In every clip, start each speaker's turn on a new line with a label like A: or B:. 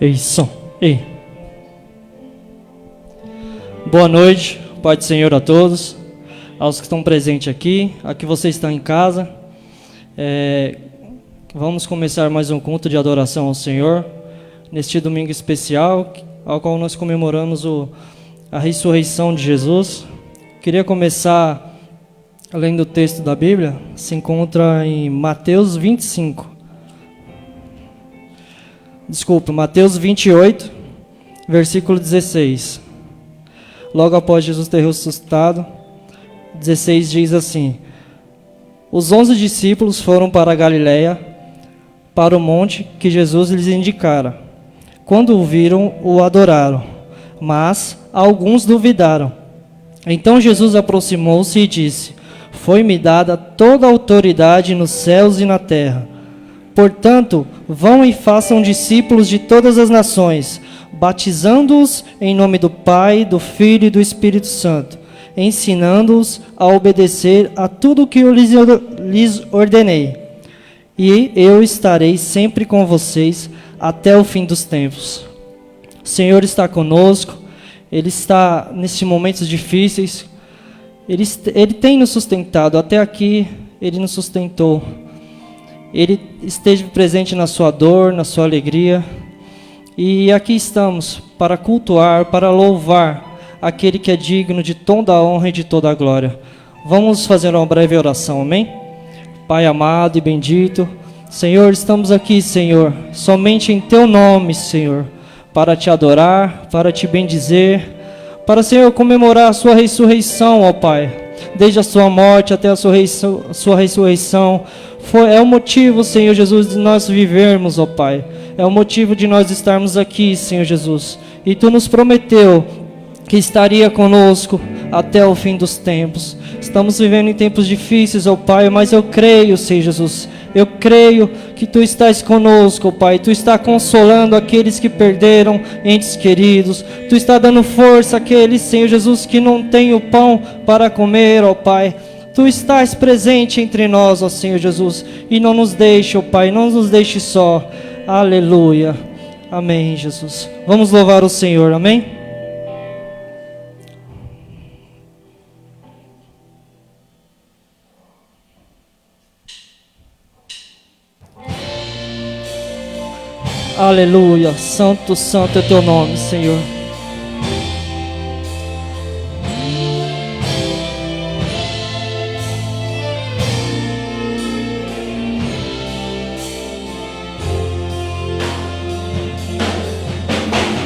A: Ei, som, ei. Boa noite, Pai do Senhor a todos, aos que estão presentes aqui, a que você está em casa. Vamos começar mais um culto de adoração ao Senhor, neste domingo especial, ao qual nós comemoramos a ressurreição de Jesus. Queria começar lendo o texto da Bíblia, se encontra em Mateus 25. Mateus 28, versículo 16. Logo após Jesus ter ressuscitado, 16 diz assim: Os 11 discípulos foram para a Galiléia, para o monte que Jesus lhes indicara. Quando o viram, o adoraram, mas alguns duvidaram. Então Jesus aproximou-se e disse: Foi-me dada toda a autoridade nos céus e na terra. Portanto, vão e façam discípulos de todas as nações, batizando-os em nome do Pai, do Filho e do Espírito Santo, ensinando-os a obedecer a tudo o que eu lhes ordenei. E eu estarei sempre com vocês até o fim dos tempos. O Senhor está conosco, Ele está nesses momentos difíceis, Ele tem nos sustentado, até aqui Ele nos sustentou. Ele esteve presente na sua dor, na sua alegria. E aqui estamos para cultuar, para louvar aquele que é digno de toda a honra e de toda a glória. Vamos fazer uma breve oração, amém? Pai amado e bendito, Senhor, estamos aqui, Senhor, somente em Teu nome, Senhor, para Te adorar, para Te bendizer, para, Senhor, comemorar a Sua ressurreição, ó Pai. Desde a Sua morte até a Sua ressurreição, é o motivo, Senhor Jesus, de nós vivermos, ó Pai. É o motivo de nós estarmos aqui, Senhor Jesus. E Tu nos prometeu que estaria conosco até o fim dos tempos. Estamos vivendo em tempos difíceis, ó Pai, mas eu creio, Senhor Jesus. Eu creio que Tu estás conosco, ó Pai. Tu está consolando aqueles que perderam entes queridos. Tu está dando força àqueles, Senhor Jesus, que não têm o pão para comer, ó Pai. Tu estás presente entre nós, ó Senhor Jesus. E não nos deixe, ó Pai, não nos deixe só. Aleluia. Amém, Jesus. Vamos louvar o Senhor, amém? Aleluia. Santo, santo é Teu nome, Senhor.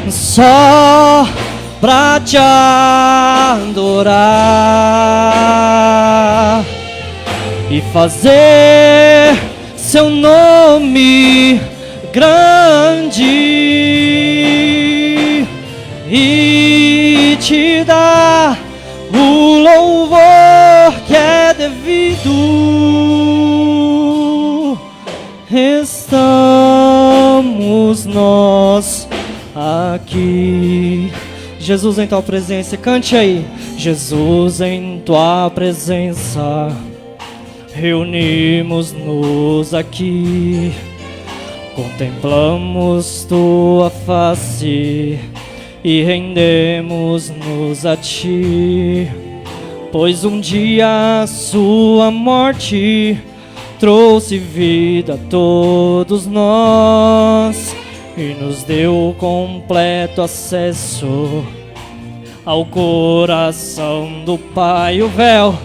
A: Só pra Te adorar e fazer Seu nome grande e Te dar o louvor que é devido. Estamos nós aqui. Jesus, em Tua presença, cante aí. Jesus, em Tua presença, reunimos-nos aqui, contemplamos Tua face e rendemos-nos a Ti, pois um dia a Sua morte trouxe vida a todos nós e nos deu completo acesso ao coração do Pai. O véu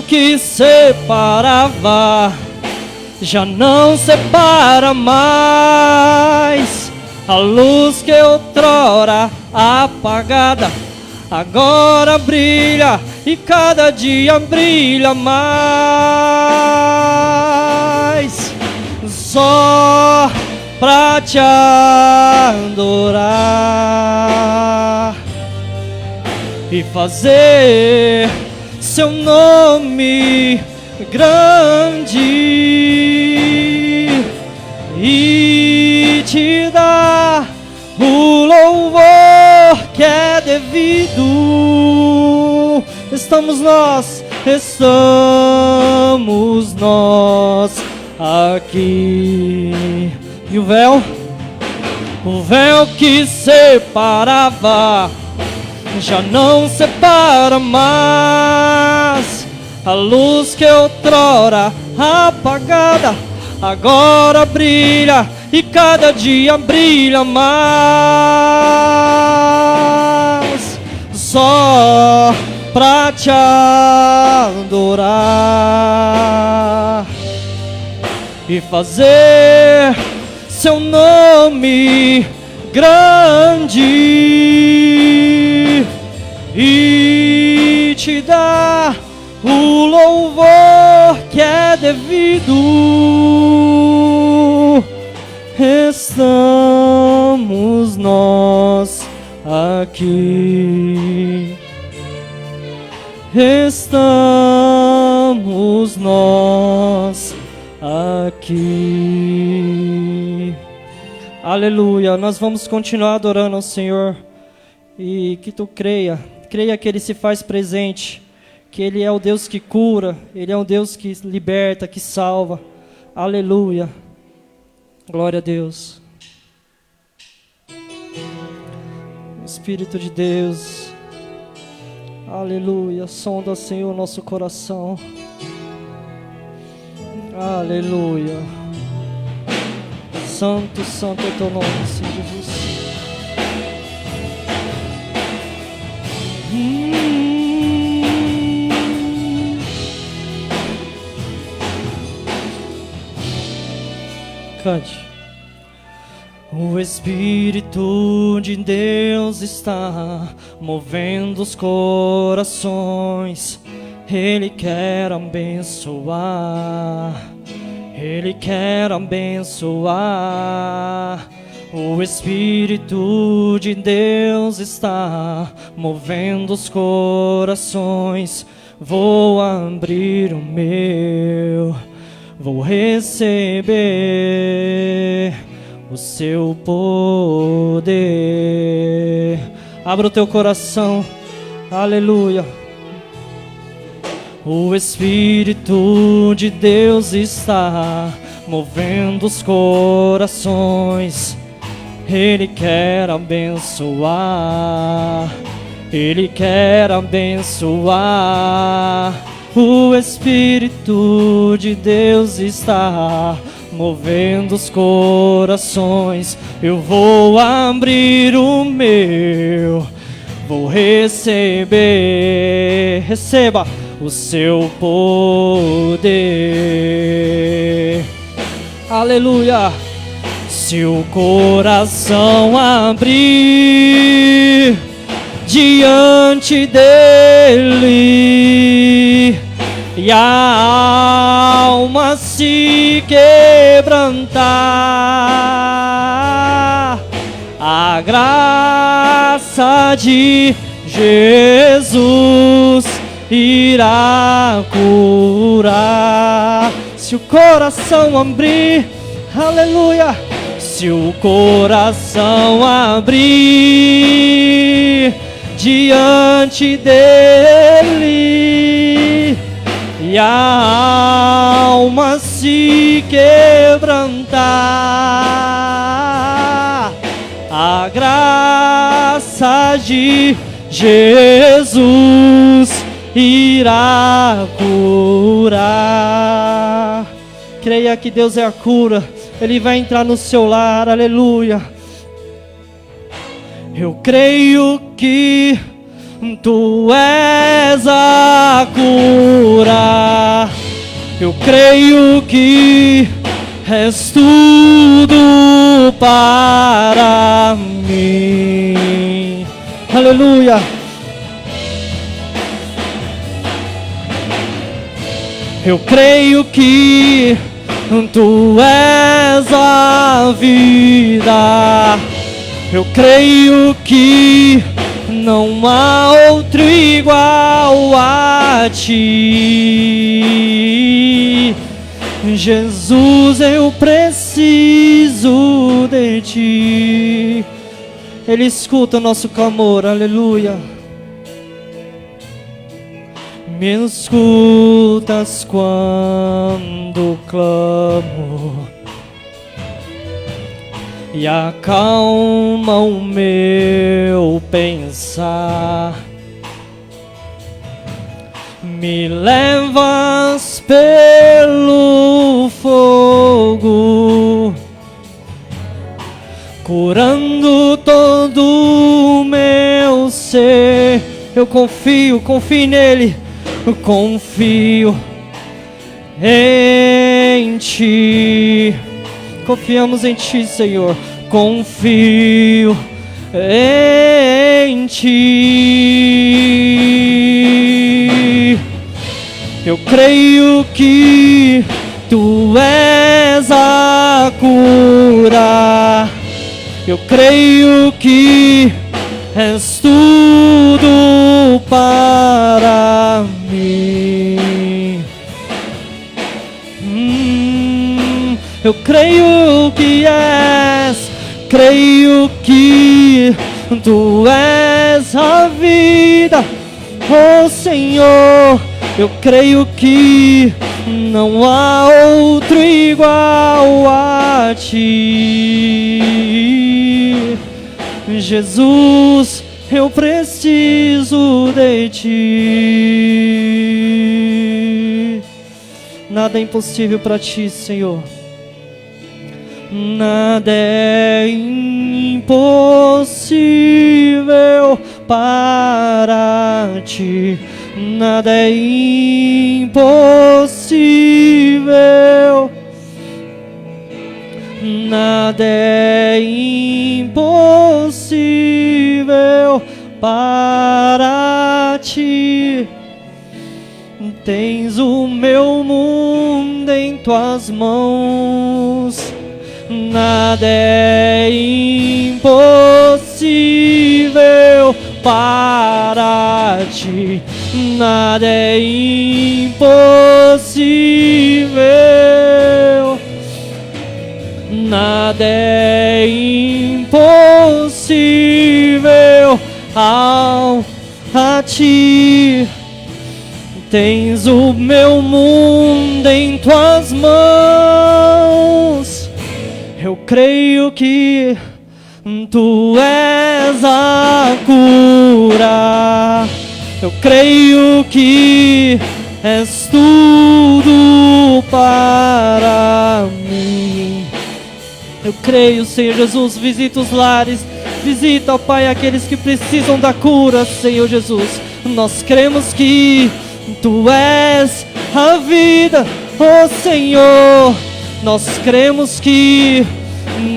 A: que separava já não separa mais. A luz que outrora apagada agora brilha e cada dia brilha mais. Só pra Te adorar e fazer Seu nome grande e Te dar o louvor que é devido. Estamos nós aqui. E o véu O véu que separava já não separa mais. A luz que outrora apagada agora brilha e cada dia brilha mais. Só pra te adorar e fazer seu nome grande e te dar o louvor que é devido. Estamos nós aqui. Estamos nós aqui. Aleluia. Nós vamos continuar adorando ao Senhor. E que tu creia que Ele se faz presente, que Ele é o Deus que cura, Ele é o Deus que liberta, que salva. Aleluia. Glória a Deus. Espírito de Deus. Aleluia. Sonda, Senhor, nosso coração. Aleluia. Santo, santo é o teu nome, Senhor Jesus. Cante. O Espírito de Deus está movendo os corações. Ele quer abençoar. Ele quer abençoar. O Espírito de Deus está movendo os corações. Vou abrir o meu, vou receber o seu poder. Abra o teu coração. Aleluia. O Espírito de Deus está movendo os corações. Ele quer abençoar. Ele quer abençoar. O Espírito de Deus está movendo os corações. Eu vou abrir o meu, vou receber. Receba o seu poder. Aleluia. Se o coração abrir diante dele e a alma se quebrantar, a graça de Jesus irá curar. Se o coração abrir, aleluia. Se o coração abrir diante dele e a alma se quebrantar, a graça de Jesus irá curar. Creia que Deus é a cura. Ele vai entrar no seu lar, aleluia. Eu creio que tu és a cura. Eu creio que és tudo para mim. Aleluia. Eu creio que tu és a vida. Eu creio que não há outro igual a ti. Jesus, eu preciso de ti. Ele escuta o nosso clamor, aleluia. Me escutas quando clamo, e acalma o meu pensar. Me levas pelo fogo, curando todo o meu ser. Eu confio nele, eu confio em ti. Confiamos em ti, Senhor. Confio em ti. Eu creio que tu és a cura. Eu creio que és tudo para mim. Eu creio que tu és a vida, oh Senhor. Eu creio que não há outro igual a ti. Jesus, eu preciso de ti. Nada é impossível para ti, Senhor. Nada é impossível para ti. Nada é impossível. Nada é impossível para ti. Tens o meu mundo em tuas mãos. Nada é impossível para ti. Nada é impossível. Nada é impossível a ti. Tens o meu mundo em tuas mãos. Eu creio que tu és a cura. Eu creio que és tudo para mim. Eu creio, Senhor Jesus, visita os lares, visita, ó Pai, aqueles que precisam da cura, Senhor Jesus. Nós cremos que tu és a vida, ó Senhor. Nós cremos que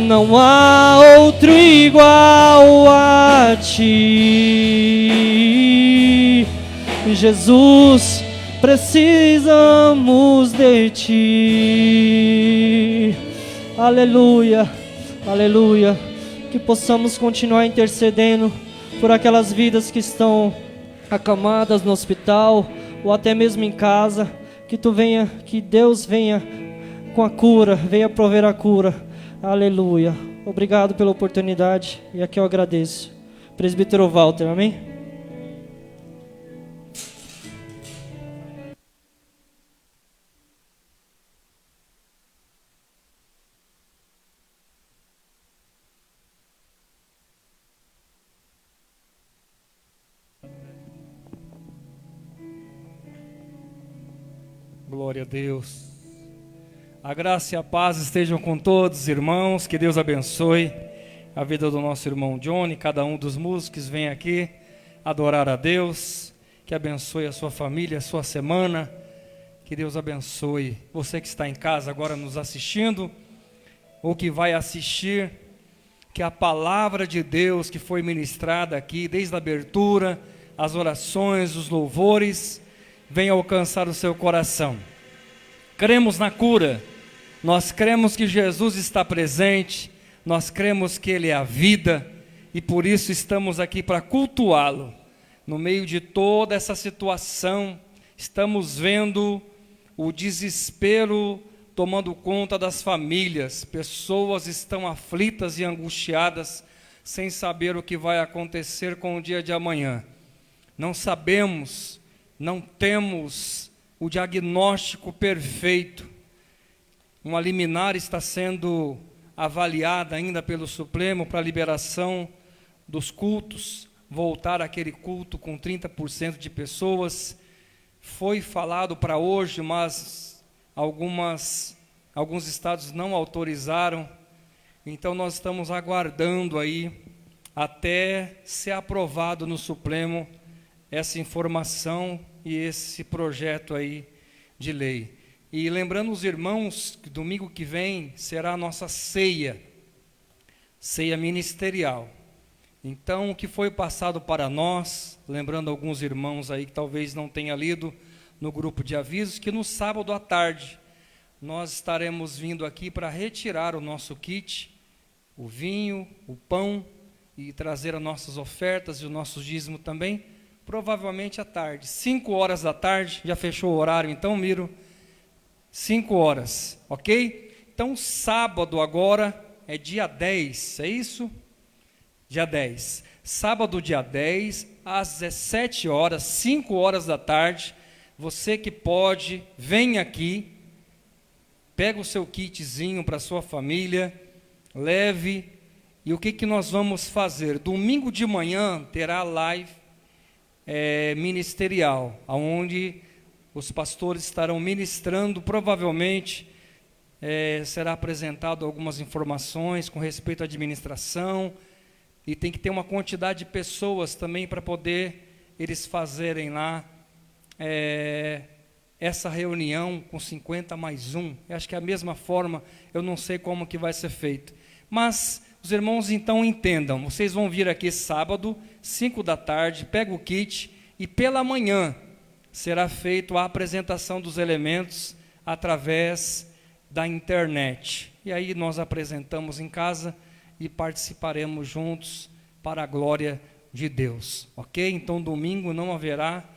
A: não há outro igual a ti. Jesus, precisamos de ti. Aleluia, aleluia. Que possamos continuar intercedendo por aquelas vidas que estão acamadas no hospital ou até mesmo em casa. Que Deus venha com a cura, venha prover a cura. Aleluia. Obrigado pela oportunidade e aqui eu agradeço. Presbítero Walter, amém?
B: Glória a Deus. A graça e a paz estejam com todos, irmãos. Que Deus abençoe a vida do nosso irmão Johnny. Cada um dos músicos vem aqui adorar a Deus. Que abençoe a sua família, a sua semana. Que Deus abençoe você que está em casa agora nos assistindo, ou que vai assistir. Que a palavra de Deus que foi ministrada aqui, desde a abertura, as orações, os louvores, venha alcançar o seu coração. Cremos na cura. Nós cremos que Jesus está presente, nós cremos que Ele é a vida, e por isso estamos aqui para cultuá-lo. No meio de toda essa situação, estamos vendo o desespero tomando conta das famílias. Pessoas estão aflitas e angustiadas, sem saber o que vai acontecer com o dia de amanhã. Não sabemos, não temos o diagnóstico perfeito. Uma liminar está sendo avaliada ainda pelo Supremo para a liberação dos cultos, voltar àquele culto com 30% de pessoas. Foi falado para hoje, mas alguns estados não autorizaram. Então nós estamos aguardando aí até ser aprovado no Supremo essa informação e esse projeto aí de lei. E lembrando os irmãos que domingo que vem será a nossa ceia ministerial. Então, o que foi passado para nós, lembrando alguns irmãos aí que talvez não tenha lido no grupo de avisos, que no sábado à tarde nós estaremos vindo aqui para retirar o nosso kit, o vinho, o pão, e trazer as nossas ofertas e o nosso dízimo também, provavelmente à tarde, 5 horas da tarde. Já fechou o horário então, Miro? 5 horas, ok? Então, sábado agora é dia 10, é isso? Dia 10. Sábado, dia 10, às 17 horas, 5 horas da tarde, você que pode, vem aqui, pega o seu kitzinho para a sua família, leve. E o que nós vamos fazer? Domingo de manhã terá live ministerial, onde os pastores estarão ministrando. Provavelmente será apresentado algumas informações com respeito à administração, e tem que ter uma quantidade de pessoas também para poder eles fazerem lá essa reunião com 50 mais 1. Eu acho que é a mesma forma, eu não sei como que vai ser feito. Mas os irmãos então entendam, vocês vão vir aqui sábado, 5 da tarde, pega o kit, e pela manhã será feita a apresentação dos elementos através da internet. E aí nós apresentamos em casa e participaremos juntos para a glória de Deus, ok? Então domingo não haverá,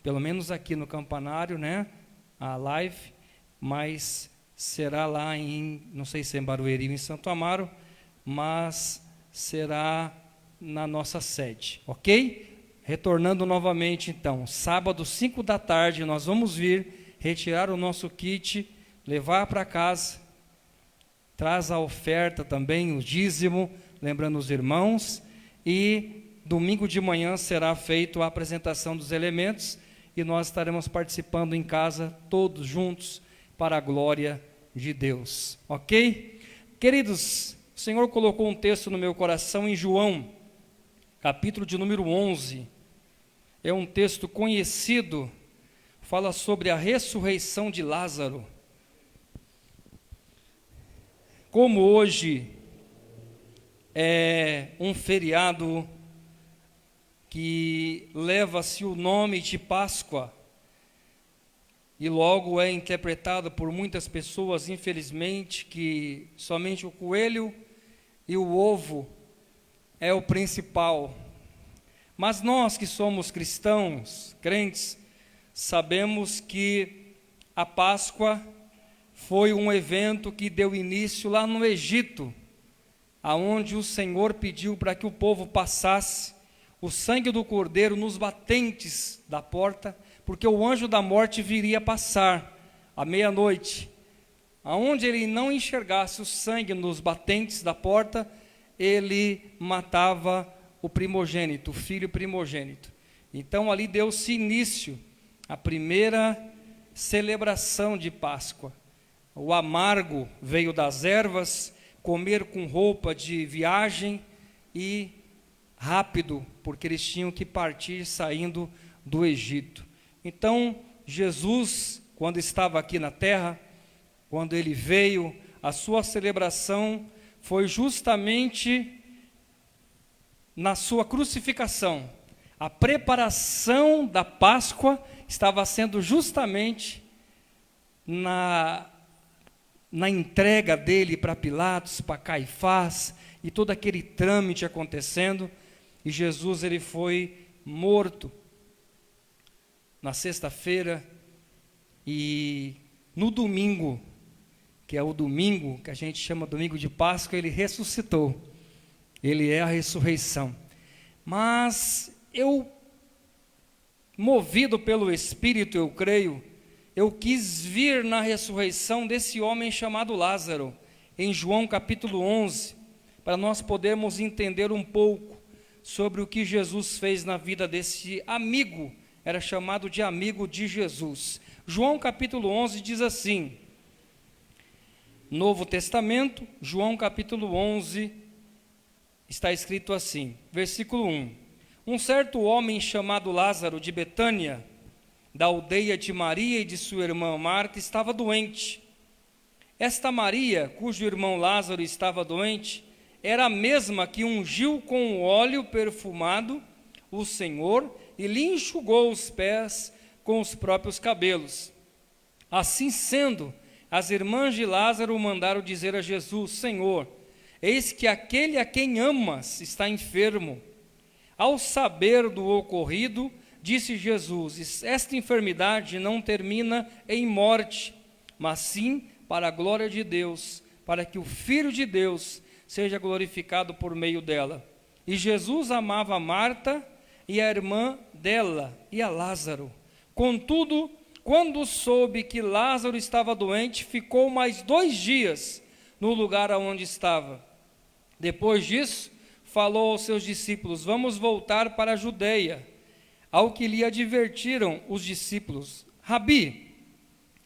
B: pelo menos aqui no campanário, né, a live, mas será lá em, não sei se é em Barueri ou em Santo Amaro, mas será na nossa sede, ok? Retornando novamente então, sábado 5 da tarde nós vamos vir retirar o nosso kit, levar para casa, traz a oferta também, o dízimo, lembrando os irmãos, e domingo de manhã será feita a apresentação dos elementos, e nós estaremos participando em casa, todos juntos, para a glória de Deus, ok? Queridos, o Senhor colocou um texto no meu coração em João, capítulo de número 11, é um texto conhecido, fala sobre a ressurreição de Lázaro. Como hoje é um feriado que leva-se o nome de Páscoa, e logo é interpretado por muitas pessoas, infelizmente, que somente o coelho e o ovo é o principal. Mas nós que somos cristãos, crentes, sabemos que a Páscoa foi um evento que deu início lá no Egito, aonde o Senhor pediu para que o povo passasse o sangue do cordeiro nos batentes da porta, porque o anjo da morte viria passar à meia-noite. Aonde ele não enxergasse o sangue nos batentes da porta, ele matava o primogênito, o filho primogênito. Então ali deu-se início à primeira celebração de Páscoa. O amargo veio das ervas, comer com roupa de viagem e rápido, porque eles tinham que partir saindo do Egito. Então, Jesus, quando estava aqui na terra, quando ele veio, a sua celebração foi justamente na sua crucificação. A preparação da Páscoa estava sendo justamente na entrega dele para Pilatos, para Caifás, e todo aquele trâmite acontecendo, e Jesus ele foi morto na sexta-feira, e no domingo, que é o domingo que a gente chama domingo de Páscoa, ele ressuscitou. Ele é a ressurreição. Mas eu, movido pelo Espírito, eu creio, eu quis vir na ressurreição desse homem chamado Lázaro. em João capítulo 11, para nós podermos entender um pouco sobre o que Jesus fez na vida desse amigo, era chamado de amigo de Jesus. João capítulo 11 diz assim, Novo Testamento, João capítulo 11, está escrito assim, versículo 1. Um certo homem chamado Lázaro de Betânia, da aldeia de Maria e de sua irmã Marta, estava doente. Esta Maria, cujo irmão Lázaro estava doente, era a mesma que ungiu com óleo perfumado o Senhor e lhe enxugou os pés com os próprios cabelos. Assim sendo, as irmãs de Lázaro mandaram dizer a Jesus, Senhor, eis que aquele a quem amas está enfermo. Ao saber do ocorrido, disse Jesus, esta enfermidade não termina em morte, mas sim para a glória de Deus, para que o Filho de Deus seja glorificado por meio dela. E Jesus amava a Marta e a irmã dela e a Lázaro. Contudo, quando soube que Lázaro estava doente, ficou mais 2 dias no lugar aonde estava. Depois disso, falou aos seus discípulos, vamos voltar para a Judeia. Ao que lhe advertiram os discípulos, Rabi,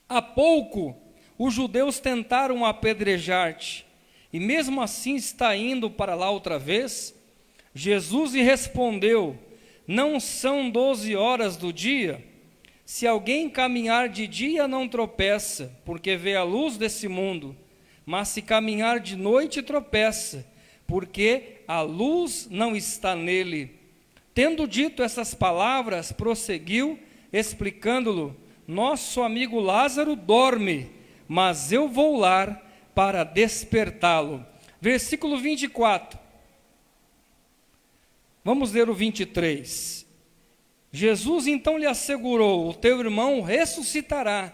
B: há pouco os judeus tentaram apedrejar-te, e mesmo assim está indo para lá outra vez? Jesus lhe respondeu, não são 12 horas do dia? Se alguém caminhar de dia não tropeça, porque vê a luz desse mundo, mas se caminhar de noite tropeça, porque a luz não está nele. Tendo dito essas palavras, prosseguiu, explicando-lhe, nosso amigo Lázaro dorme, mas eu vou lá para despertá-lo. Versículo 24. Vamos ler o 23. Jesus então lhe assegurou, o teu irmão ressuscitará.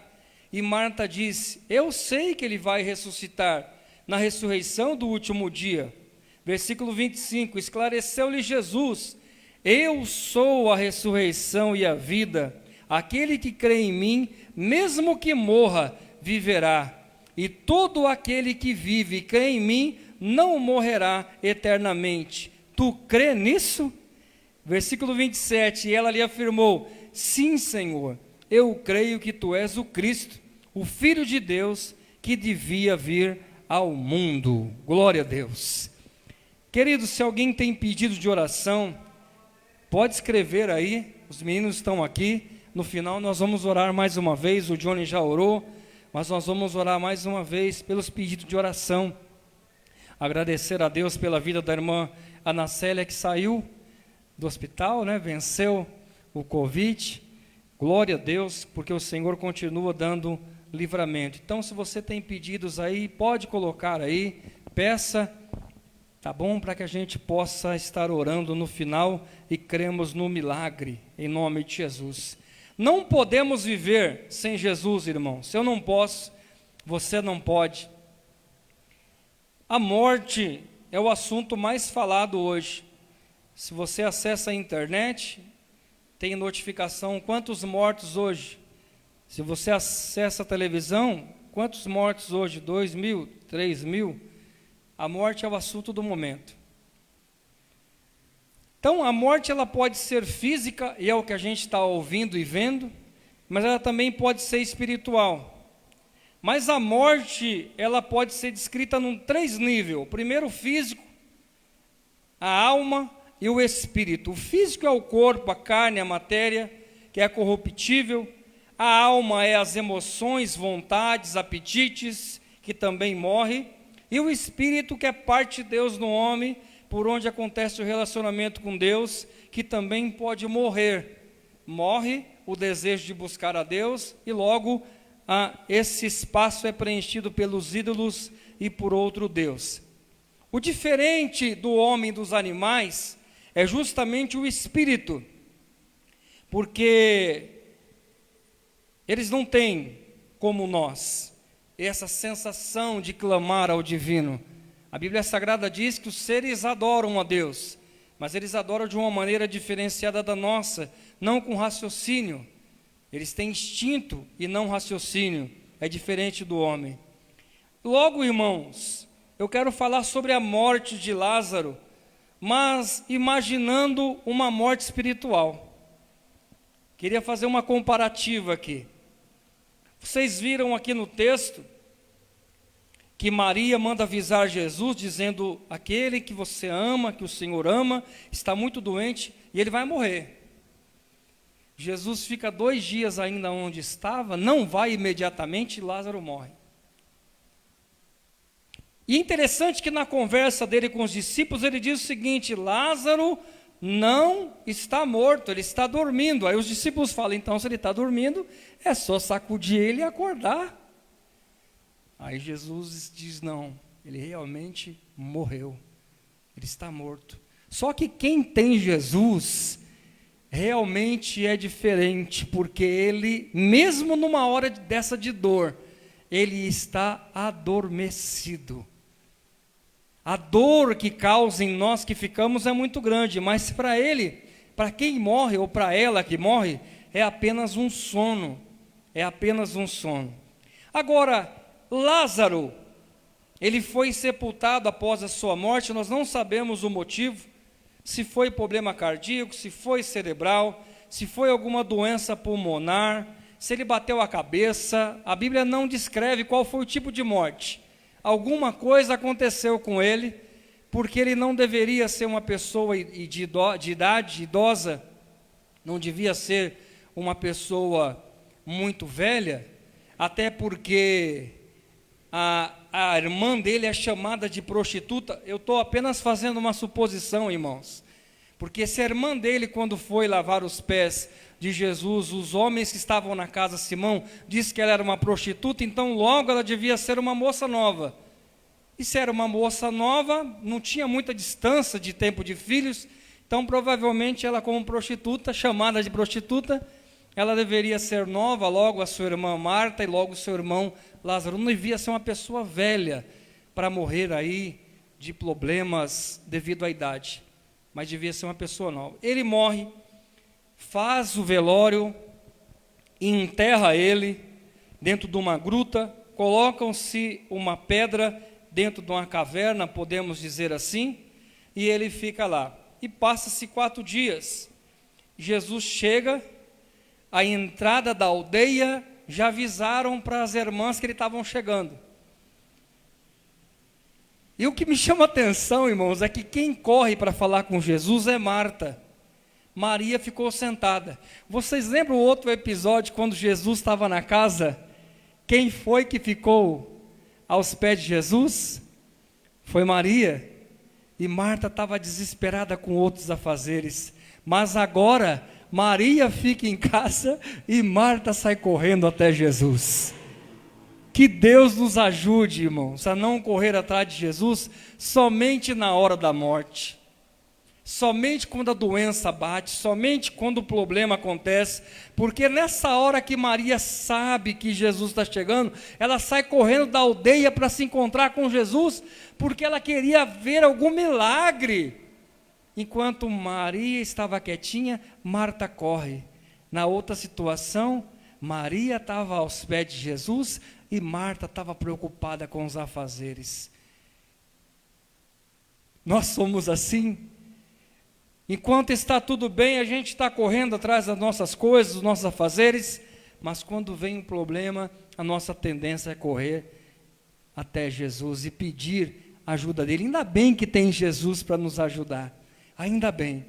B: E Marta disse, eu sei que ele vai ressuscitar na ressurreição do último dia. Versículo 25, esclareceu-lhe Jesus, eu sou a ressurreição e a vida, aquele que crê em mim, mesmo que morra, viverá. E todo aquele que vive e crê em mim, não morrerá eternamente. Tu crê nisso? Versículo 27, e ela lhe afirmou, sim, Senhor, eu creio que tu és o Cristo, o Filho de Deus, que devia vir ao mundo. Glória a Deus. Queridos, se alguém tem pedido de oração, pode escrever aí, os meninos estão aqui, no final nós vamos orar mais uma vez, o Johnny já orou, mas nós vamos orar mais uma vez pelos pedidos de oração, agradecer a Deus pela vida da irmã Ana Célia, que saiu do hospital, venceu o Covid, glória a Deus, porque o Senhor continua dando livramento. Então, se você tem pedidos aí, pode colocar aí, peça, tá bom? Para que a gente possa estar orando no final e cremos no milagre, em nome de Jesus. Não podemos viver sem Jesus, irmãos. Se eu não posso, você não pode. A morte é o assunto mais falado hoje. Se você acessa a internet, tem notificação, quantos mortos hoje? Se você acessa a televisão, quantos mortos hoje? 2.000, 3.000? A morte é o assunto do momento. Então, a morte ela pode ser física, e é o que a gente está ouvindo e vendo, mas ela também pode ser espiritual. Mas a morte, ela pode ser descrita num 3 níveis. Primeiro, o físico, a alma e o espírito. O físico é o corpo, a carne, a matéria, que é corruptível. A alma é as emoções, vontades, apetites, que também morre. E o espírito, que é parte de Deus no homem, por onde acontece o relacionamento com Deus, que também pode morrer. Morre o desejo de buscar a Deus e logo esse espaço é preenchido pelos ídolos e por outro Deus. O diferente do homem e dos animais é justamente o espírito, porque eles não têm, como nós, essa sensação de clamar ao divino. A Bíblia Sagrada diz que os seres adoram a Deus, mas eles adoram de uma maneira diferenciada da nossa, não com raciocínio. Eles têm instinto e não raciocínio, é diferente do homem. Logo, irmãos, eu quero falar sobre a morte de Lázaro, mas imaginando uma morte espiritual. Queria fazer uma comparativa aqui. Vocês viram aqui no texto que Maria manda avisar Jesus, dizendo: aquele que você ama, que o Senhor ama, está muito doente e ele vai morrer. Jesus fica 2 dias ainda onde estava, não vai imediatamente e Lázaro morre. E é interessante que na conversa dele com os discípulos, ele diz o seguinte: Lázaro não está morto, ele está dormindo. Aí os discípulos falam: então, se ele está dormindo, é só sacudir ele e acordar. Aí Jesus diz: não, ele realmente morreu, ele está morto. Só que quem tem Jesus realmente é diferente, porque ele, mesmo numa hora dessa de dor, ele está adormecido. A dor que causa em nós que ficamos é muito grande, mas para ele, para quem morre ou para ela que morre, é apenas um sono, é apenas um sono. Agora, Lázaro, ele foi sepultado após a sua morte, nós não sabemos o motivo, se foi problema cardíaco, se foi cerebral, se foi alguma doença pulmonar, se ele bateu a cabeça, a Bíblia não descreve qual foi o tipo de morte. Alguma coisa aconteceu com ele, porque ele não deveria ser uma pessoa de idade idosa, não devia ser uma pessoa muito velha, até porque a irmã dele é chamada de prostituta. Eu estou apenas fazendo uma suposição, irmãos, porque se a irmã dele, quando foi lavar os pés de Jesus, os homens que estavam na casa de Simão, disse que ela era uma prostituta, então logo ela devia ser uma moça nova. E se era uma moça nova, não tinha muita distância de tempo de filhos, então provavelmente ela, como prostituta, chamada de prostituta, ela deveria ser nova, logo a sua irmã Marta e logo o seu irmão Lázaro. Não devia ser uma pessoa velha para morrer aí de problemas devido à idade, mas devia ser uma pessoa nova. Ele morre, faz o velório, enterra ele dentro de uma gruta, colocam-se uma pedra dentro de uma caverna, podemos dizer assim, e ele fica lá. E passa-se 4 dias. Jesus chega, à entrada da aldeia, já avisaram para as irmãs que ele estavam chegando. E o que me chama a atenção, irmãos, é que quem corre para falar com Jesus é Marta. Maria ficou sentada. Vocês lembram o outro episódio, quando Jesus estava na casa? Quem foi que ficou aos pés de Jesus? Foi Maria. E Marta estava desesperada com outros afazeres. Mas agora, Maria fica em casa e Marta sai correndo até Jesus. Que Deus nos ajude, irmãos, a não correr atrás de Jesus somente na hora da morte. Somente quando a doença bate, somente quando o problema acontece, porque nessa hora que Maria sabe que Jesus está chegando, ela sai correndo da aldeia para se encontrar com Jesus, porque ela queria ver algum milagre. Enquanto Maria estava quietinha, Marta corre. Na outra situação, Maria estava aos pés de Jesus e Marta estava preocupada com os afazeres. Nós somos assim. Enquanto está tudo bem, a gente está correndo atrás das nossas coisas, dos nossos afazeres, mas quando vem um problema, a nossa tendência é correr até Jesus e pedir ajuda dele. Ainda bem que tem Jesus para nos ajudar, ainda bem.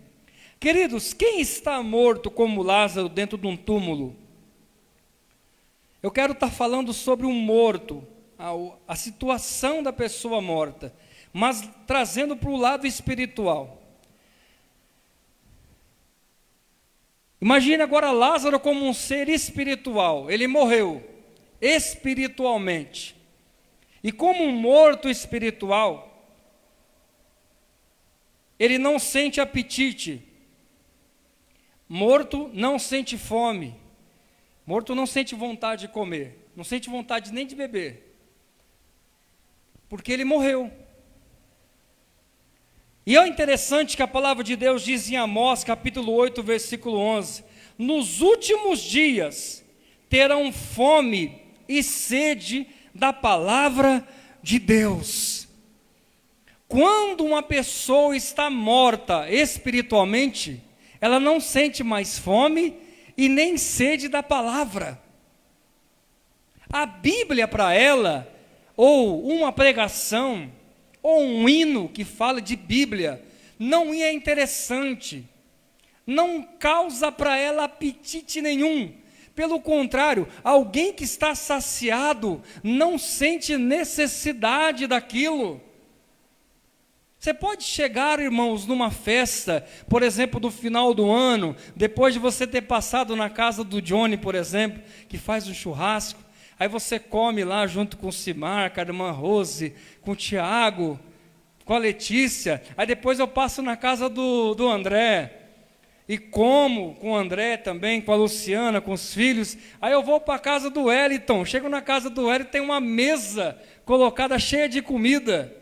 B: Queridos, quem está morto como Lázaro dentro de um túmulo? Eu quero estar falando sobre um morto, a situação da pessoa morta, mas trazendo para o lado espiritual. Imagine agora Lázaro como um ser espiritual. Ele morreu espiritualmente. E como um morto espiritual, ele não sente apetite. Morto não sente fome. Morto não sente vontade de comer. Não sente vontade nem de beber. Porque ele morreu. E é interessante que a palavra de Deus diz em Amós, capítulo 8, versículo 11: nos últimos dias terão fome e sede da palavra de Deus. Quando uma pessoa está morta espiritualmente, ela não sente mais fome e nem sede da palavra. A Bíblia para ela, ou uma pregação, ou um hino que fala de Bíblia, não é interessante, não causa para ela apetite nenhum. Pelo contrário, alguém que está saciado não sente necessidade daquilo. Você pode chegar, irmãos, numa festa, por exemplo, do final do ano, depois de você ter passado na casa do Johnny, por exemplo, que faz um churrasco, aí você come lá junto com o Simar, com a irmã Rose, com o Tiago, com a Letícia, aí depois eu passo na casa do André, e como com o André também, com a Luciana, com os filhos, aí eu vou para a casa do Wellington, chego na casa do Wellington, tem uma mesa colocada cheia de comida.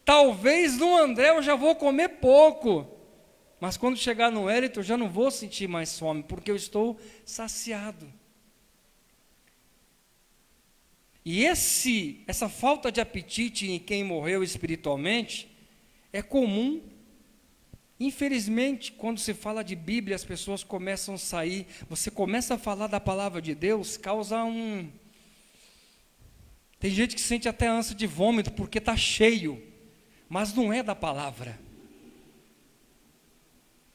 B: Talvez no André eu já vou comer pouco, mas quando chegar no Wellington eu já não vou sentir mais fome, porque eu estou saciado. E essa falta de apetite em quem morreu espiritualmente é comum. Infelizmente, quando se fala de Bíblia, as pessoas começam a sair, você começa a falar da palavra de Deus, causa Tem gente que sente até ânsia de vômito porque está cheio, mas não é da palavra.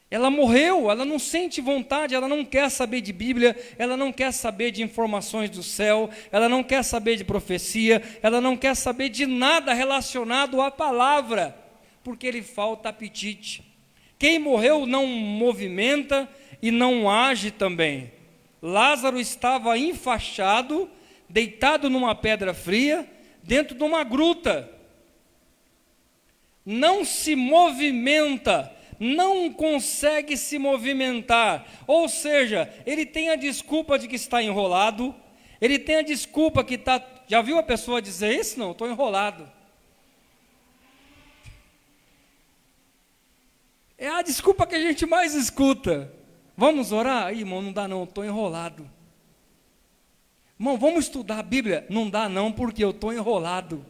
B: Ela morreu, ela não sente vontade, ela não quer saber de Bíblia, ela não quer saber de informações do céu, ela não quer saber de profecia, ela não quer saber de nada relacionado à palavra, porque lhe falta apetite. Quem morreu não movimenta e não age também. Lázaro estava enfaixado, deitado numa pedra fria, dentro de uma gruta. Não se movimenta, não consegue se movimentar, ou seja, ele tem a desculpa de que está enrolado, ele tem a desculpa que está, já viu a pessoa dizer isso? Não, estou enrolado. É a desculpa que a gente mais escuta. Vamos orar? Aí, irmão, não dá não, estou enrolado. Irmão, vamos estudar a Bíblia? Não dá não, porque eu estou enrolado.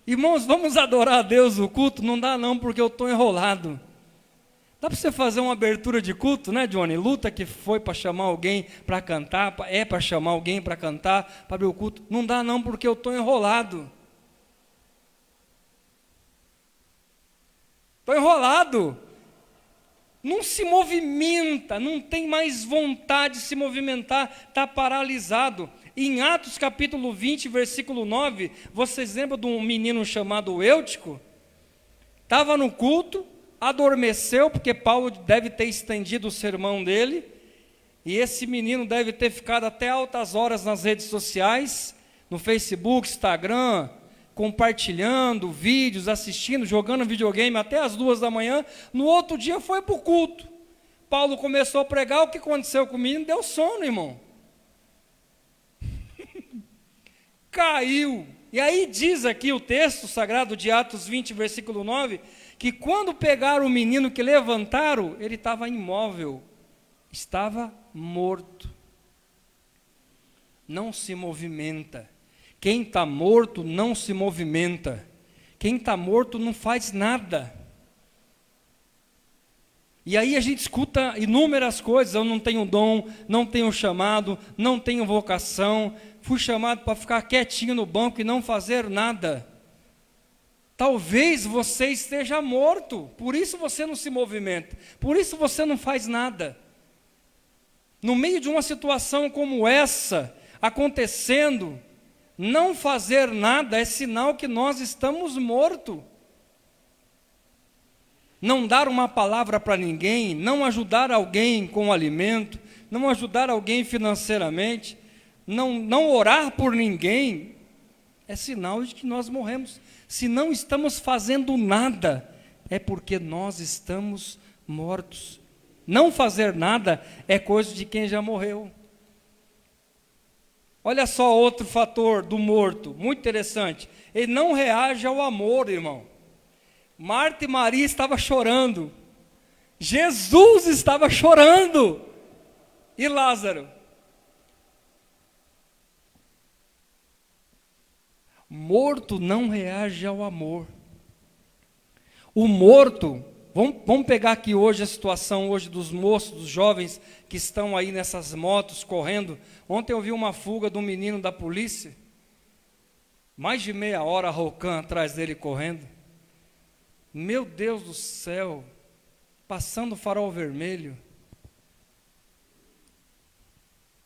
B: Irmãos, vamos adorar a Deus no culto? Não dá não, porque eu estou enrolado. Dá para você fazer uma abertura de culto, né, Johnny? Luta que foi para chamar alguém para cantar, é para chamar alguém para cantar, para abrir o culto. Não dá não, porque eu estou enrolado. Estou enrolado. Não se movimenta, não tem mais vontade de se movimentar, está paralisado. Em Atos capítulo 20, versículo 9, vocês lembram de um menino chamado Eutico? Estava no culto, adormeceu, porque Paulo deve ter estendido o sermão dele, e esse menino deve ter ficado até altas horas nas redes sociais, no Facebook, Instagram, compartilhando vídeos, assistindo, jogando videogame até as 2 da manhã. No outro dia foi para o culto. Paulo começou a pregar, o que aconteceu com o menino? Deu sono, irmão. Caiu. E aí diz aqui o texto sagrado de Atos 20, versículo 9, que quando pegaram o menino que levantaram, ele estava imóvel, estava morto. Não se movimenta. Quem está morto não se movimenta. Quem está morto não faz nada. E aí a gente escuta inúmeras coisas. Eu não tenho dom, não tenho chamado, não tenho vocação. Fui chamado para ficar quietinho no banco e não fazer nada. Talvez você esteja morto, por isso você não se movimenta, por isso você não faz nada. No meio de uma situação como essa acontecendo, não fazer nada é sinal que nós estamos mortos. Não dar uma palavra para ninguém, não ajudar alguém com alimento, não ajudar alguém financeiramente, não orar por ninguém, é sinal de que nós morremos. Se não estamos fazendo nada, é porque nós estamos mortos. Não fazer nada é coisa de quem já morreu. Olha só outro fator do morto, muito interessante. Ele não reage ao amor, irmão. Marta e Maria estavam chorando. Jesus estava chorando. E Lázaro? morto não reage ao amor. O morto, vamos pegar aqui hoje a situação hoje dos moços, dos jovens que estão aí nessas motos correndo. Ontem eu vi uma fuga de um menino da polícia, mais de meia hora a Rocan atrás dele correndo. Meu Deus do céu, passando o farol vermelho.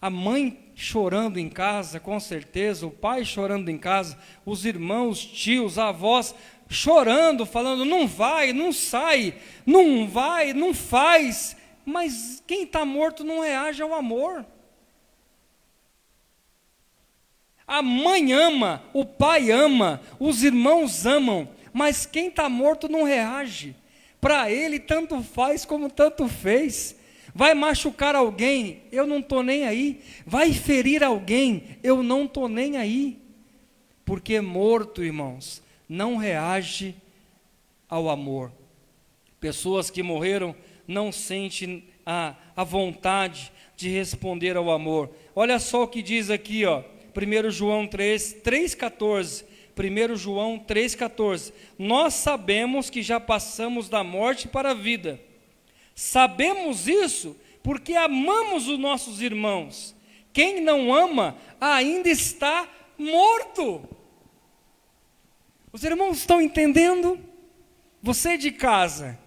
B: A mãe chorando em casa, com certeza, o pai chorando em casa, os irmãos, tios, avós chorando, falando, não vai, não sai, não vai, não faz. Mas quem está morto não reage ao amor. A mãe ama, o pai ama, os irmãos amam, mas quem está morto não reage. Para ele, tanto faz como tanto fez. Vai machucar alguém, eu não estou nem aí. Vai ferir alguém, eu não estou nem aí. Porque morto, irmãos, não reage ao amor. Pessoas que morreram não sentem a vontade de responder ao amor. Olha só o que diz aqui, ó, 1 João 3,14. 1 João 3,14. Nós sabemos que já passamos da morte para a vida. Sabemos isso porque amamos os nossos irmãos. Quem não ama ainda está morto. Os irmãos estão entendendo? Você de casa,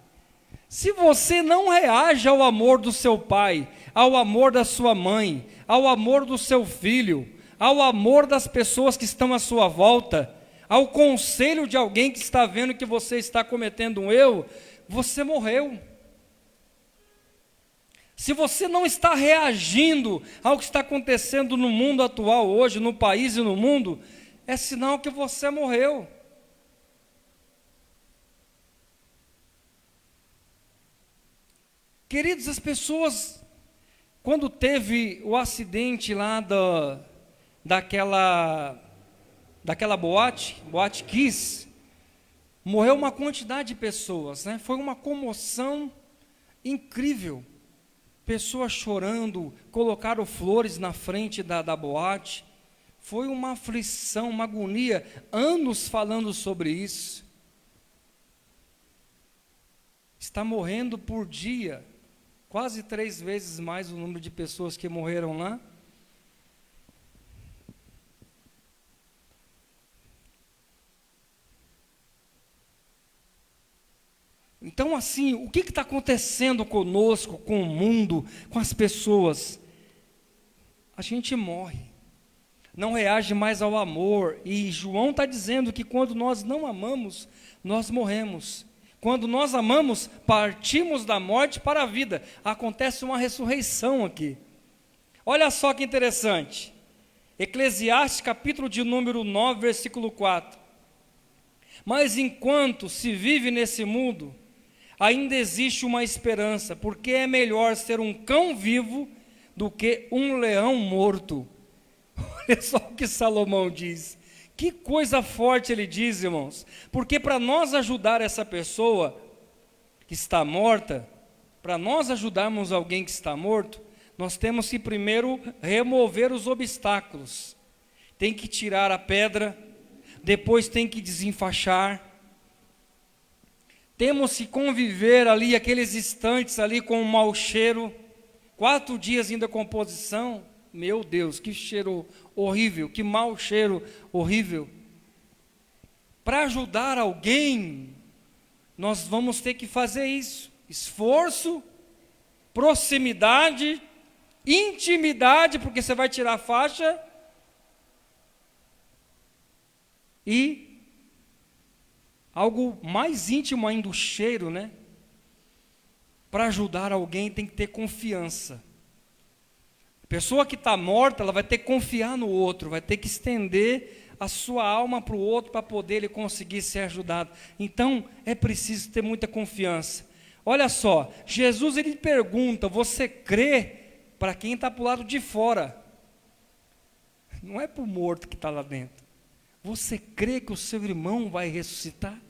B: se você não reage ao amor do seu pai, ao amor da sua mãe, ao amor do seu filho, ao amor das pessoas que estão à sua volta, ao conselho de alguém que está vendo que você está cometendo um erro, você morreu. Se você não está reagindo ao que está acontecendo no mundo atual hoje, no país e no mundo, é sinal que você morreu. Queridos, as pessoas, quando teve o acidente lá daquela Boate Kiss, morreu uma quantidade de pessoas, né? Foi uma comoção incrível. Pessoas chorando, colocaram flores na frente da boate. Foi uma aflição, uma agonia, anos falando sobre isso. Está morrendo por dia, quase 3 vezes mais o número de pessoas que morreram lá. Então, assim, o que está acontecendo conosco, com o mundo, com as pessoas? A gente morre, não reage mais ao amor. E João está dizendo que quando nós não amamos, nós morremos. Quando nós amamos, partimos da morte para a vida. Acontece uma ressurreição aqui. Olha só que interessante. Eclesiastes, capítulo de número 9, versículo 4. Mas enquanto se vive nesse mundo, ainda existe uma esperança, porque é melhor ser um cão vivo do que um leão morto. Olha só o que Salomão diz. Que coisa forte ele diz, irmãos. Porque para nós ajudar essa pessoa que está morta, para nós ajudarmos alguém que está morto, nós temos que primeiro remover os obstáculos. Tem que tirar a pedra, depois tem que desenfaixar. Temos que conviver ali, aqueles instantes ali com o mau cheiro, 4 dias em decomposição, meu Deus, que cheiro horrível, que mau cheiro horrível. Para ajudar alguém, nós vamos ter que fazer isso, esforço, proximidade, intimidade, porque você vai tirar a faixa, e algo mais íntimo ainda, o cheiro, né? Para ajudar alguém tem que ter confiança. A pessoa que está morta, ela vai ter que confiar no outro, vai ter que estender a sua alma para o outro para poder ele conseguir ser ajudado. Então, é preciso ter muita confiança. Olha só, Jesus ele pergunta, você crê para quem está para o lado de fora? Não é para o morto que está lá dentro. Você crê que o seu irmão vai ressuscitar?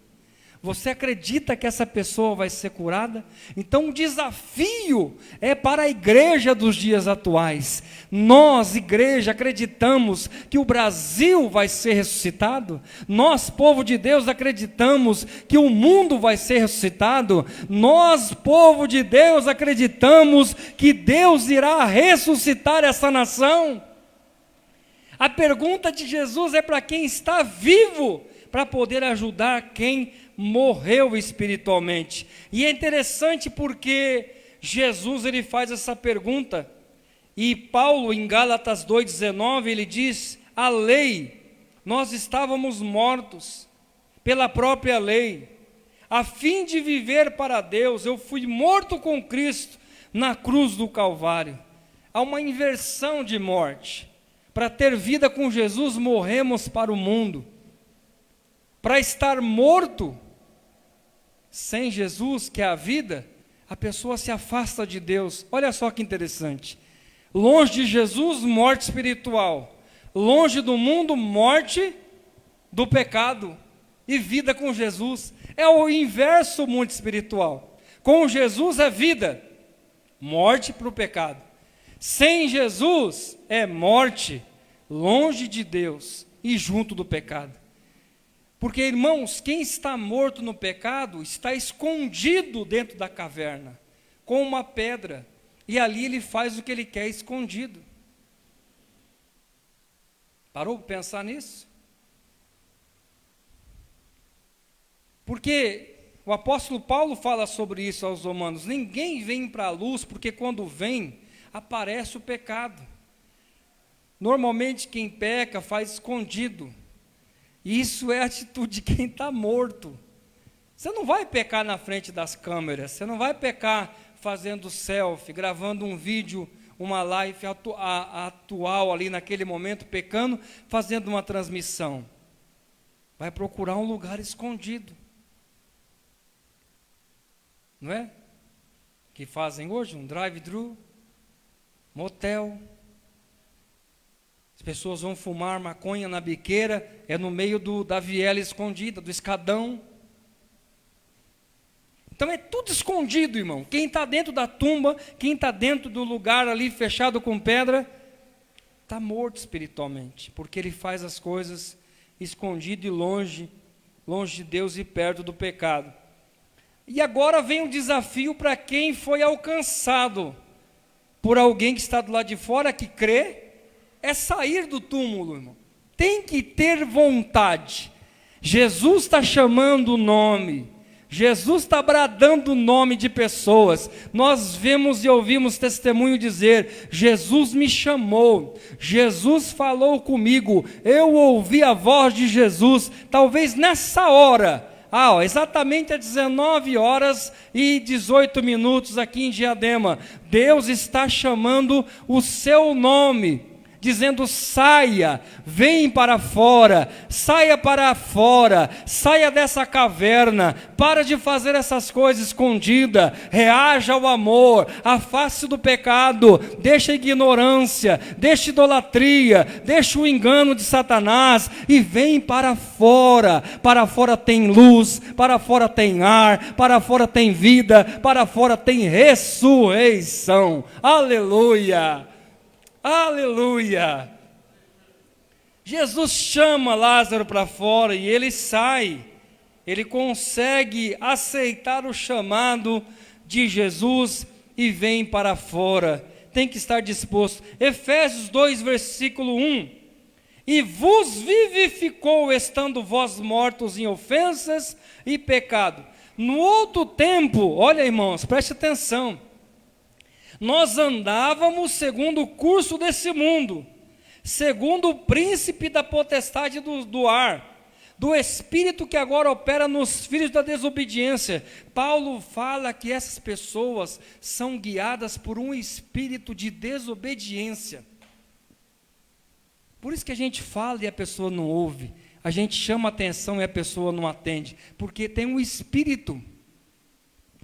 B: Você acredita que essa pessoa vai ser curada? Então o desafio é para a igreja dos dias atuais. Nós, igreja, acreditamos que o Brasil vai ser ressuscitado? Nós, povo de Deus, acreditamos que o mundo vai ser ressuscitado? Nós, povo de Deus, acreditamos que Deus irá ressuscitar essa nação? A pergunta de Jesus é para quem está vivo, para poder ajudar quem morreu espiritualmente. E é interessante porque Jesus ele faz essa pergunta, e Paulo em Gálatas 2,19 ele diz: a lei, nós estávamos mortos pela própria lei, a fim de viver para Deus, eu fui morto com Cristo na cruz do Calvário. Há uma inversão de morte. Para ter vida com Jesus, morremos para o mundo. Para estar morto, sem Jesus, que é a vida, a pessoa se afasta de Deus. Olha só que interessante. Longe de Jesus, morte espiritual. Longe do mundo, morte do pecado. E vida com Jesus. É o inverso mundo espiritual. Com Jesus é vida, morte para o pecado. Sem Jesus é morte, longe de Deus e junto do pecado. Porque, irmãos, quem está morto no pecado está escondido dentro da caverna, com uma pedra, e ali ele faz o que ele quer escondido. Parou para pensar nisso? Porque o apóstolo Paulo fala sobre isso aos romanos: ninguém vem para a luz, porque quando vem, aparece o pecado. Normalmente quem peca faz escondido. Isso é a atitude de quem está morto. Você não vai pecar na frente das câmeras, você não vai pecar fazendo selfie, gravando um vídeo, uma live atual ali naquele momento, pecando, fazendo uma transmissão. Vai procurar um lugar escondido. Não é? Que fazem hoje um drive-thru, motel. As pessoas vão fumar maconha na biqueira, é no meio da viela escondida, do escadão. Então é tudo escondido, irmão. Quem está dentro da tumba, quem está dentro do lugar ali fechado com pedra, está morto espiritualmente, porque ele faz as coisas escondido e longe de Deus e perto do pecado. E agora vem um desafio para quem foi alcançado por alguém que está do lado de fora, que crê, é sair do túmulo, irmão. Tem que ter vontade. Jesus está chamando o nome, Jesus está bradando o nome de pessoas. Nós vemos e ouvimos testemunho dizer: Jesus me chamou, Jesus falou comigo, eu ouvi a voz de Jesus. Talvez nessa hora, exatamente às 19h18 aqui em Diadema, Deus está chamando o seu nome, dizendo: saia, vem para fora, saia dessa caverna, para de fazer essas coisas escondidas, reaja ao amor, afaste do pecado, deixa a ignorância, deixa a idolatria, deixa o engano de Satanás e vem para fora. Para fora tem luz, para fora tem ar, para fora tem vida, para fora tem ressurreição. Aleluia! Aleluia! Jesus chama Lázaro para fora e ele sai. Ele consegue aceitar o chamado de Jesus e vem para fora. Tem que estar disposto. Efésios 2, versículo 1. E vos vivificou, estando vós mortos em ofensas e pecado. No outro tempo, olha, irmãos, preste atenção. Nós andávamos segundo o curso desse mundo, segundo o príncipe da potestade do ar, do espírito que agora opera nos filhos da desobediência. Paulo fala que essas pessoas são guiadas por um espírito de desobediência. Por isso que a gente fala e a pessoa não ouve, a gente chama atenção e a pessoa não atende, porque tem um espírito.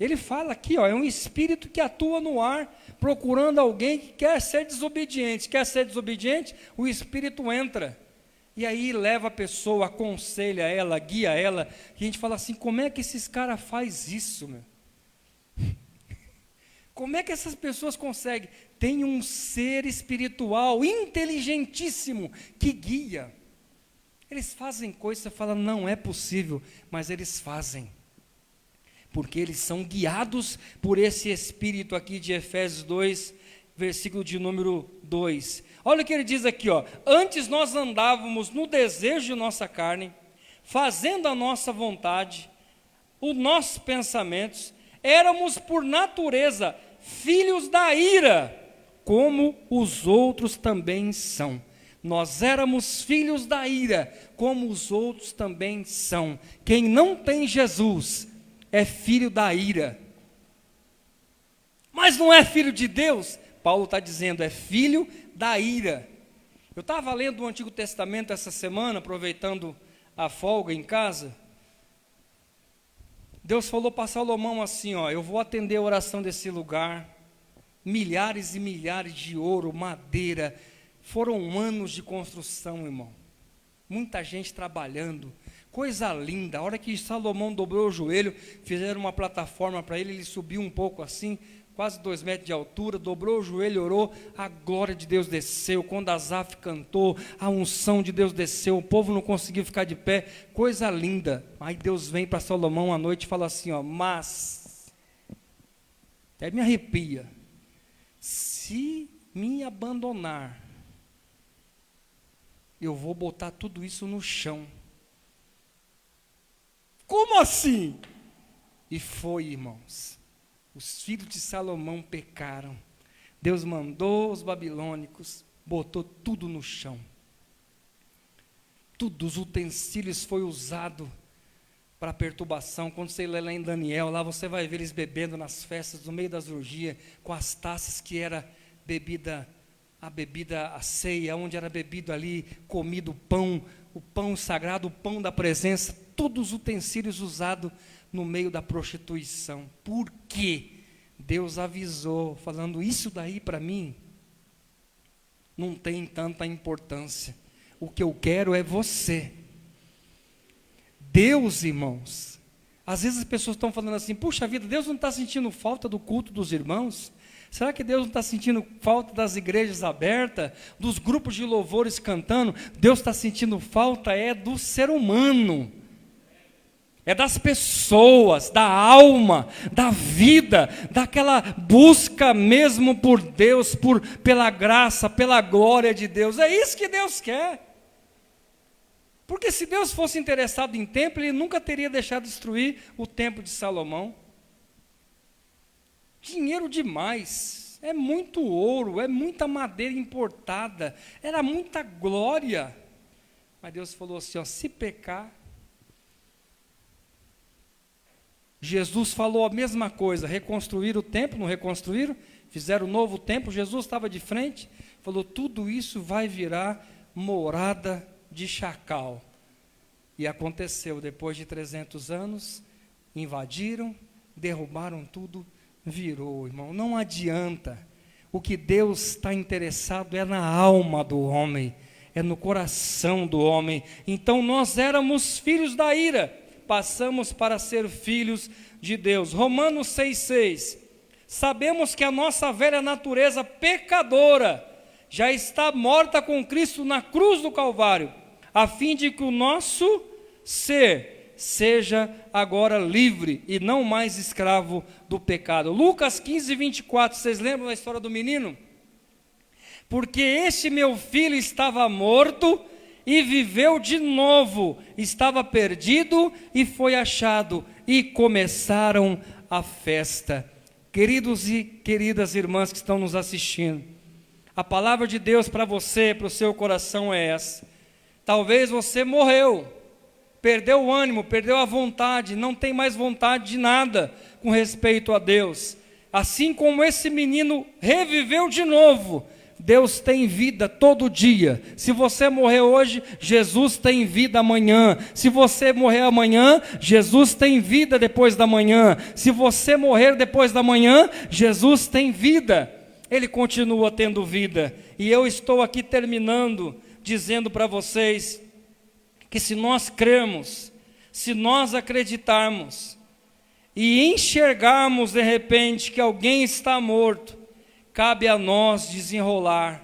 B: Ele fala aqui, é um espírito que atua no ar, procurando alguém que quer ser desobediente. Quer ser desobediente? O espírito entra E aí leva a pessoa, aconselha ela, guia ela, e a gente fala assim, como é que esses caras fazem isso, meu? Como é que essas pessoas conseguem? Tem um ser espiritual inteligentíssimo que guia. Eles fazem coisas, você fala, não é possível, mas eles fazem. Porque eles são guiados por esse Espírito aqui de Efésios 2, versículo de número 2. Olha o que ele diz aqui, ó. Antes nós andávamos no desejo de nossa carne, fazendo a nossa vontade, os nossos pensamentos, éramos por natureza filhos da ira, como os outros também são. Nós éramos filhos da ira, como os outros também são. Quem não tem Jesus é filho da ira. Mas não é filho de Deus? Paulo está dizendo, é filho da ira. Eu estava lendo o Antigo Testamento essa semana, aproveitando a folga em casa. Deus falou para Salomão assim, ó, eu vou atender a oração desse lugar, milhares e milhares de ouro, madeira, foram anos de construção, irmão, muita gente trabalhando, coisa linda. A hora que Salomão dobrou o joelho, fizeram uma plataforma para ele, ele subiu um pouco assim, quase 2 metros de altura, dobrou o joelho, orou, a glória de Deus desceu, quando Asaf cantou, a unção de Deus desceu, o povo não conseguiu ficar de pé, coisa linda. Aí Deus vem para Salomão à noite e fala assim, ó, mas, até me arrepia, se me abandonar, eu vou botar tudo isso no chão. Como assim? E foi, irmãos. Os filhos de Salomão pecaram. Deus mandou os babilônicos, botou tudo no chão. Todos os utensílios foi usado para perturbação. Quando você lê lá em Daniel, lá você vai ver eles bebendo nas festas, no meio das orgias, com as taças que era bebida, a ceia, onde era bebido ali, comido o pão sagrado, o pão da presença, todos os utensílios usados no meio da prostituição. Por quê? Deus avisou, falando, isso daí para mim não tem tanta importância. O que eu quero é você. Deus, irmãos, às vezes as pessoas estão falando assim, puxa vida, Deus não está sentindo falta do culto dos irmãos? Será que Deus não está sentindo falta das igrejas abertas, dos grupos de louvores cantando? Deus está sentindo falta do ser humano, é das pessoas, da alma, da vida, daquela busca mesmo por Deus, pela graça, pela glória de Deus. É isso que Deus quer. Porque se Deus fosse interessado em templo, Ele nunca teria deixado destruir o templo de Salomão. Dinheiro demais, é muito ouro, é muita madeira importada, era muita glória. Mas Deus falou assim, ó, se pecar. Jesus falou a mesma coisa, reconstruíram o templo, não reconstruíram? Fizeram um novo templo, Jesus estava de frente, falou, tudo isso vai virar morada de chacal. E aconteceu, depois de 300 anos, invadiram, derrubaram tudo, virou, irmão. Não adianta, o que Deus está interessado é na alma do homem, é no coração do homem. Então nós éramos filhos da ira, passamos para ser filhos de Deus. Romanos 6,6, sabemos que a nossa velha natureza pecadora já está morta com Cristo na cruz do Calvário, a fim de que o nosso ser seja agora livre e não mais escravo do pecado. Lucas 15:24, vocês lembram da história do menino? Porque este meu filho estava morto e viveu de novo, estava perdido e foi achado, e começaram a festa. Queridos e queridas irmãs que estão nos assistindo, a palavra de Deus para você, para o seu coração é essa. Talvez você morreu, perdeu o ânimo, perdeu a vontade, não tem mais vontade de nada com respeito a Deus. Assim como esse menino reviveu de novo, Deus tem vida todo dia. Se você morrer hoje, Jesus tem vida amanhã. Se você morrer amanhã, Jesus tem vida depois da manhã. Se você morrer depois da manhã, Jesus tem vida. Ele continua tendo vida. E eu estou aqui terminando, dizendo para vocês, que se nós crermos, se nós acreditarmos e enxergarmos de repente que alguém está morto, cabe a nós desenrolar,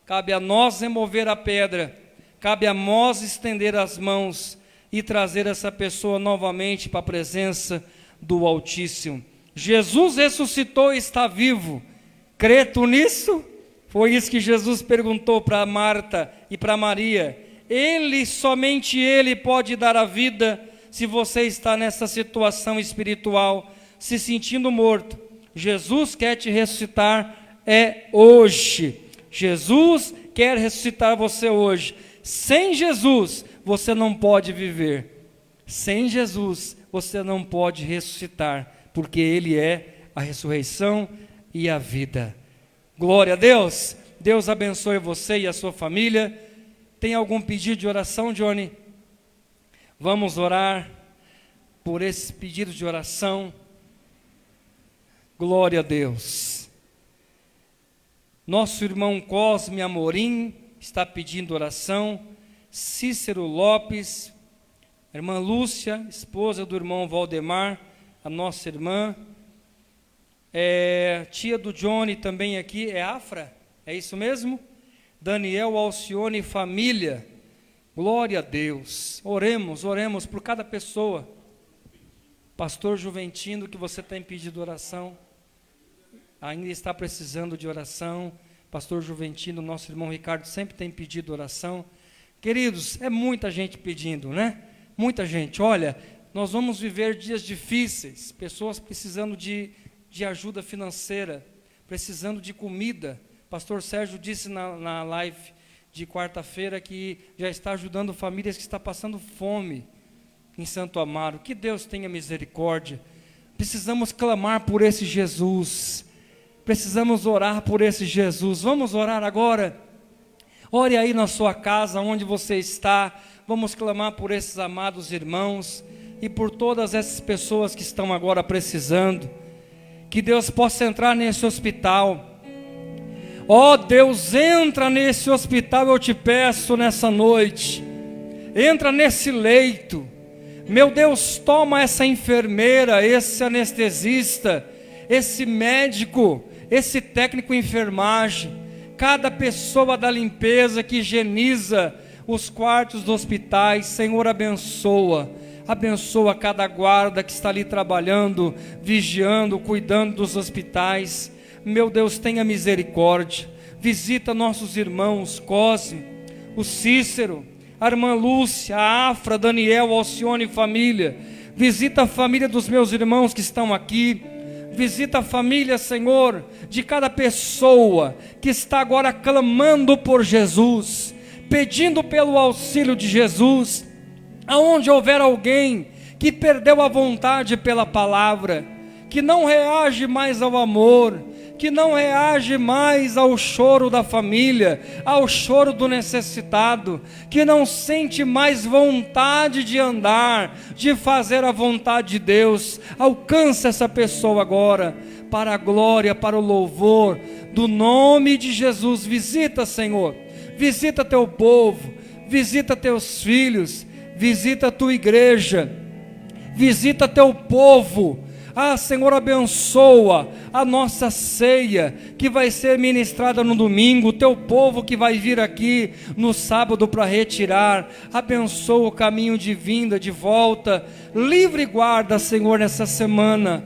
B: cabe a nós remover a pedra, cabe a nós estender as mãos e trazer essa pessoa novamente para a presença do Altíssimo. Jesus ressuscitou e está vivo. Crê tu nisso? Foi isso que Jesus perguntou para Marta e para Maria. Ele, somente Ele pode dar a vida. Se você está nessa situação espiritual, se sentindo morto, Jesus quer te ressuscitar hoje. Jesus quer ressuscitar você hoje. Sem Jesus, você não pode viver. Sem Jesus, você não pode ressuscitar, porque Ele é a ressurreição e a vida. Glória a Deus. Deus abençoe você e a sua família. Tem algum pedido de oração, Johnny? Vamos orar por esses pedidos de oração. Glória a Deus. Nosso irmão Cosme Amorim está pedindo oração. Cícero Lopes, a irmã Lúcia, esposa do irmão Valdemar, a nossa irmã. Tia do Johnny também aqui, Afra, é isso mesmo? Daniel Alcione e família. Glória a Deus. Oremos por cada pessoa. Pastor Juventino, que você tem pedido oração, ainda está precisando de oração. Pastor Juventino, nosso irmão Ricardo, sempre tem pedido oração. Queridos, é muita gente pedindo, né? Muita gente. Olha, nós vamos viver dias difíceis, pessoas precisando de ajuda financeira, precisando de comida. Pastor Sérgio disse na live de quarta-feira que já está ajudando famílias que estão passando fome em Santo Amaro. Que Deus tenha misericórdia. Precisamos clamar por esse Jesus. Precisamos orar por esse Jesus. Vamos orar agora? Ore aí na sua casa, onde você está. Vamos clamar por esses amados irmãos e por todas essas pessoas que estão agora precisando. Que Deus possa entrar nesse hospital. Ó Deus, entra nesse hospital, eu te peço nessa noite. Entra nesse leito. Meu Deus, toma essa enfermeira, esse anestesista, esse médico, esse técnico em enfermagem, cada pessoa da limpeza que higieniza os quartos dos hospitais. Senhor, abençoa cada guarda que está ali trabalhando, vigiando, cuidando dos hospitais. Meu Deus, tenha misericórdia. Visita nossos irmãos Cosme, o Cícero, a irmã Lúcia, a Afra, Daniel, Alcione e família. Visita a família dos meus irmãos que estão aqui. Visita a família, Senhor, de cada pessoa que está agora clamando por Jesus, pedindo pelo auxílio de Jesus. Aonde houver alguém que perdeu a vontade pela palavra, que não reage mais ao amor, que não reage mais ao choro da família, ao choro do necessitado, que não sente mais vontade de andar, de fazer a vontade de Deus, alcança essa pessoa agora, para a glória, para o louvor do nome de Jesus. Visita, Senhor, visita teu povo, visita teus filhos, visita a tua igreja, visita teu povo. Senhor, abençoa a nossa ceia que vai ser ministrada no domingo, o teu povo que vai vir aqui no sábado para retirar. Abençoa o caminho de vinda, de volta. Livre e guarda, Senhor, nessa semana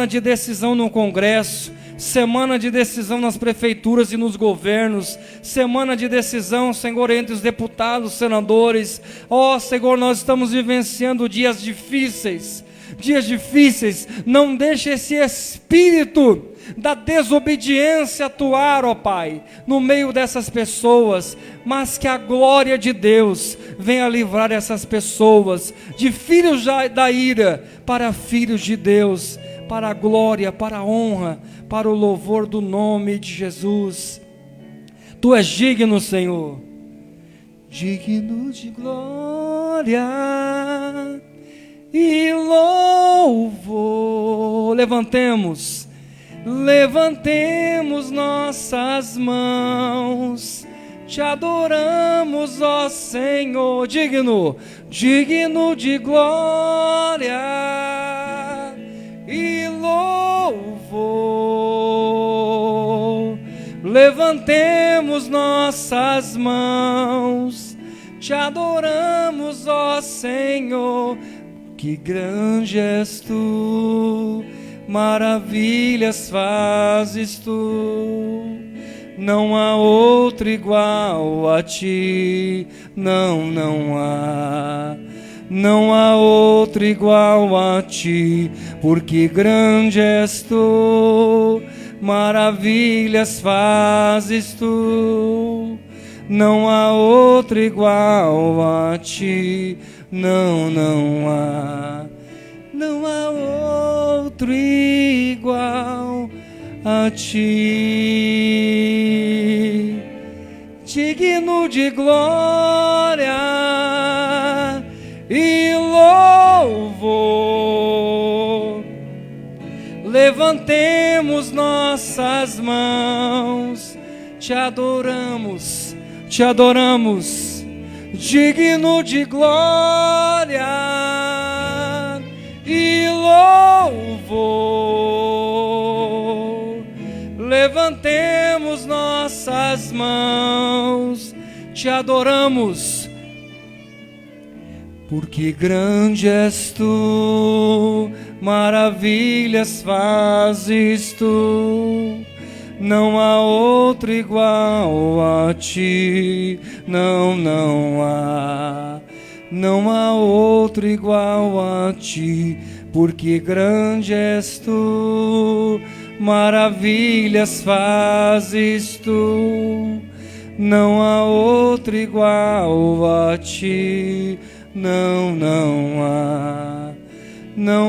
B: de decisão no Congresso, semana de decisão nas prefeituras e nos governos, semana de decisão, Senhor, entre os deputados, senadores. Senhor, nós estamos vivenciando dias difíceis, não deixe esse espírito da desobediência atuar, ó Pai, no meio dessas pessoas, mas que a glória de Deus venha livrar essas pessoas de filhos da ira para filhos de Deus, para a glória, para a honra, para o louvor do nome de Jesus. Tu és digno, Senhor, digno de glória e louvor. Levantemos nossas mãos te adoramos, ó Senhor, digno de glória e louvor. Levantemos nossas mãos, te adoramos, ó Senhor, que grande és tu, maravilhas fazes tu, não há outro igual a ti, não há outro igual a ti, porque grande és tu, maravilhas fazes tu, não há outro igual a ti, não há outro igual a ti, digno de glória e louvor. Levantemos nossas mãos, te adoramos, digno de glória e louvor. Levantemos nossas mãos, te adoramos, porque grande és tu, maravilhas fazes tu, não há outro igual a ti, não há outro igual a ti, porque grande és tu, maravilhas fazes tu, não há outro igual a ti, não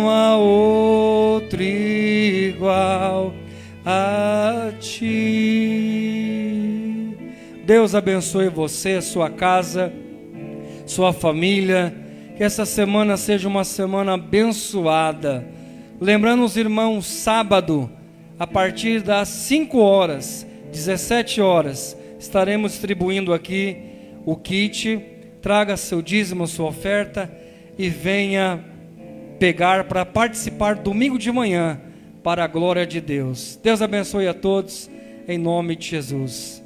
B: há outro igual a ti. Deus abençoe você, sua casa, sua família, que essa semana seja uma semana abençoada. Lembrando os irmãos, sábado, a partir das 5 horas, 17 horas, estaremos distribuindo aqui o kit. Traga seu dízimo, sua oferta e venha pegar para participar domingo de manhã, para a glória de Deus. Deus abençoe a todos, em nome de Jesus.